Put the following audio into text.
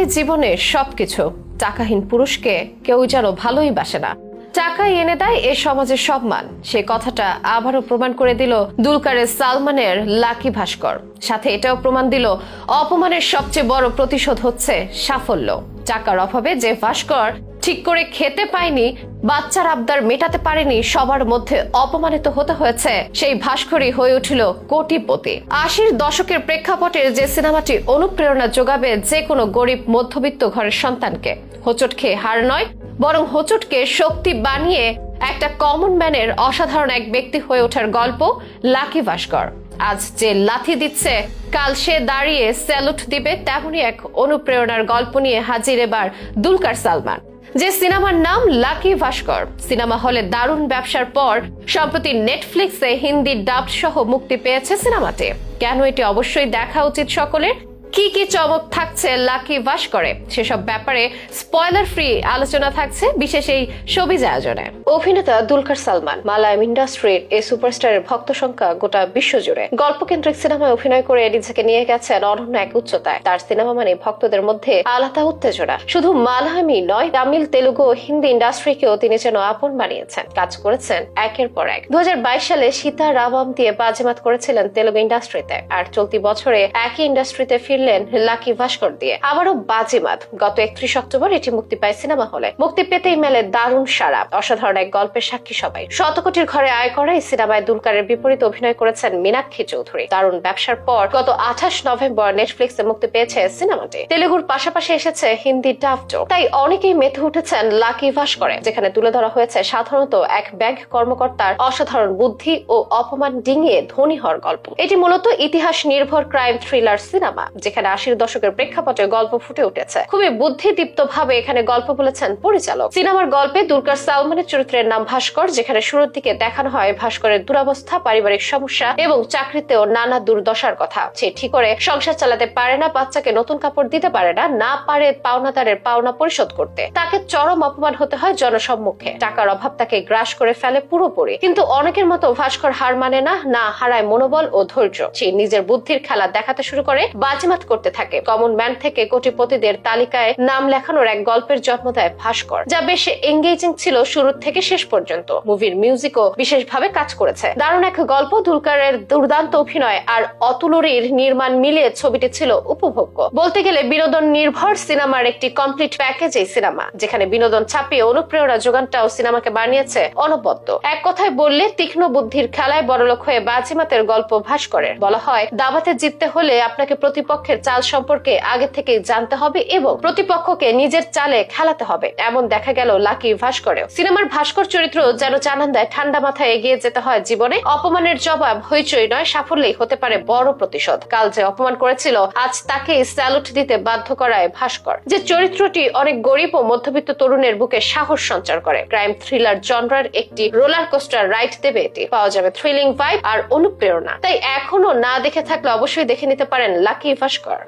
টাকাই জীবনের সবকিছু। টাকাহীন পুরুষকে কেউ যেন ভালোই বাসে না। টাকাই এনে দেয় এ সমাজের সম্মান, সে কথাটা আবারও প্রমাণ করে দিল দুলকারের সালমানের লাকি ভাস্কর। সাথে এটাও প্রমাণ দিল অপমানের সবচেয়ে বড় প্রতিশোধ হচ্ছে সাফল্য। টাকার অভাবে যে ভাস্কর ঠিক করে খেতে পায়নি, বাচ্চার আবদার মেটাতে পারেনি, সবার মধ্যে অপমানিত হতে হয়েছে, সেই ভাস্করই হয়ে উঠল কোটিপতি। 80-র দশকের প্রেক্ষাপটের যে সিনেমাটি অনুপ্রেরণা যোগাবে যে কোনো গরিব মধ্যবিত্ত ঘরের সন্তানকে। হোঁচট খেয়ে হার নয়, বরং হোঁচটকে শক্তি বানিয়ে একটা কমন ম্যানের অসাধারণ এক ব্যক্তি হয়ে ওঠার গল্প লাকি ভাস্কর। আজ যে লাথি দিচ্ছে, কাল সে দাঁড়িয়ে স্যালুট দিবে, তেমনই এক অনুপ্রেরণার গল্প নিয়ে হাজির এবার দুলকার সালমান। যে সিনেমার নাম লাকি ভাস্কর। সিনেমা হলে দারুণ ব্যবসার পর সম্প্রতি নেটফ্লিক্সে হিন্দি ডাব সহ মুক্তি পেয়েছে সিনেমাটি। কেন এটি অবশ্যই দেখা উচিত সকলের, কি কি চমক থাকছে লাকি ভাস্করে, সেসব ব্যাপারে স্পয়লার ফ্রি আলোচনা থাকছে বিশেষ এই শোবিজ আয়োজনে। অভিনেতা দুলকার সালমান মালায়াম ইন্ডাস্ট্রির এই সুপারস্টারের ভক্ত সংখ্যা গোটা বিশ্বজুড়ে। গল্পকেন্দ্রিক সিনেমায় অভিনয় করে নিজেকে নিয়ে গেছেন অনন্য এক উচ্চতায়। তার সিনেমা মানে ভক্তদের মধ্যে আলাদা উত্তেজনা। শুধু মালায়ামই নয়, তামিল, তেলুগু, হিন্দি ইন্ডাস্ট্রিকেও তিনি যেন আপন বানিয়েছেন। কাজ করেছেন একের পর এক। 2022 সালে সীতা রামম দিয়ে বাজিমাত করেছিলেন তেলুগু ইন্ডাস্ট্রিতে, আর চলতি বছরে একই ইন্ডাস্ট্রিতে লাকি ভাস্কর দিয়ে আবারও বাজিমাত। গত 31 অক্টোবর এটি মুক্তি পায় সিনেমা হলে। মুক্তি পেতেই মেলে দারুণ সাড়া। অসাধারণ এক গল্পের সাক্ষী সবাই। শতকোটির ঘরে আয় করে এই সিনেমায় দুলকারের বিপরীতে অভিনয় করেছেন মীনাক্ষী চৌধুরী। দারুণ ব্যবসার পর গত 28 নভেম্বর নেটফ্লিক্সে মুক্তি পেয়েছে সিনেমাটি। তেলুগুর পাশাপাশি এসেছে হিন্দি ডাবটো। তাই অনেকেই মেতে উঠেছেন লাকি ভাস্করে, যেখানে তুলে ধরা হয়েছে সাধারণত এক ব্যাংক কর্মকর্তার অসাধারণ বুদ্ধি ও অপমান ডিঙিয়ে ধনী হওয়ার গল্প। এটি মূলত ইতিহাস নির্ভর ক্রাইম থ্রিলার সিনেমা, যেখানে 80-র দশকের প্রেক্ষাপটে গল্প ফুটে উঠেছে। খুবই বুদ্ধিদীপ্ত ভাবে এখানে গল্প বলেছেন পরিচালক। সিনেমার গল্পে দুলকার সালমানের চরিত্রের নাম ভাস্কর, যেখানে শুরুর দিকে দেখানো হয় ভাস্করের দুরবস্থা, পারিবারিক সমস্যা এবং চাকরিতেও নানা দুর্দশার কথা। সে ঠিক করে সংসার চালাতে পারে না, বাচ্চাকে নতুন কাপড় দিতে পারে না, না পারে পাওনাদারের পাওনা পরিশোধ করতে। তাকে চরম অপমান হতে হয় জনসম্মুখে। টাকার অভাব তাকে গ্রাস করে ফেলে পুরোপুরি। কিন্তু অনেকের মতো ভাস্কর হার মানে না, না হারায় মনোবল ও ধৈর্য। সে নিজের বুদ্ধির খেলা দেখাতে শুরু করে, বাজিমাত করতে থাকে। কমন ম্যান থেকে কোটিপতিদের তালিকায় নাম লেখানোর এক গল্পের জন্ম দেয় ভাস্কর, যা বেশ এঙ্গেজিং ছিল শুরু থেকে শেষ পর্যন্ত। মুভির মিউজিকও বিশেষভাবে কাজ করেছে। দারুণ এক গল্প, দুলকারের দুর্দান্ত অভিনয় আর অতুলরীর নির্মাণ মিলিয়ে ছবিটি ছিল উপভোগ্য। বলতে গেলে বিনোদন নির্ভর সিনেমার একটি কমপ্লিট প্যাকেজ এই সিনেমা, যেখানে বিনোদন ছাপিয়ে অনুপ্রেরণা যোগানটাও সিনেমাকে বানিয়েছে অনবদ্য। এক কথায় বললে তীক্ষ্ণ বুদ্ধির খেলায় বড়লোক হয়ে বাজিমাতের গল্প ভাস্করের। বলা হয় দাবাতে জিততে হলে আপনাকে প্রতিপক্ষের চাল সম্পর্কে আগে থেকে জানতে হবে এবং প্রতিপক্ষকে নিজের চালে খেলাতে হবে। এমন দেখা গেল লাকি ভাস্করেও। সিনেমার ভাস্কর চরিত্র যেন জানান দেয় ঠান্ডা মাথায় এগিয়ে যেতে হয় জীবনে। অপমানের জবাব হইচই নয়, সাফল্যই হতে পারে বড় প্রতিশোধ। কাল যে অপমান করেছিল, আজ তাকে স্যালুট দিতে বাধ্য করায় ভাস্কর। যে চরিত্রটি অনেক গরিব ও মধ্যবিত্ত তরুণের বুকে সাহস সঞ্চার করে। ক্রাইম থ্রিলার জনরার একটি রোলার কোস্টার রাইড দেবে এটি। পাওয়া যাবে থ্রিলিং ভাইব আর অনুপ্রেরণা। তাই এখনো না দেখে থাকলে অবশ্যই দেখে নিতে পারেন লাকি ভাস্কর।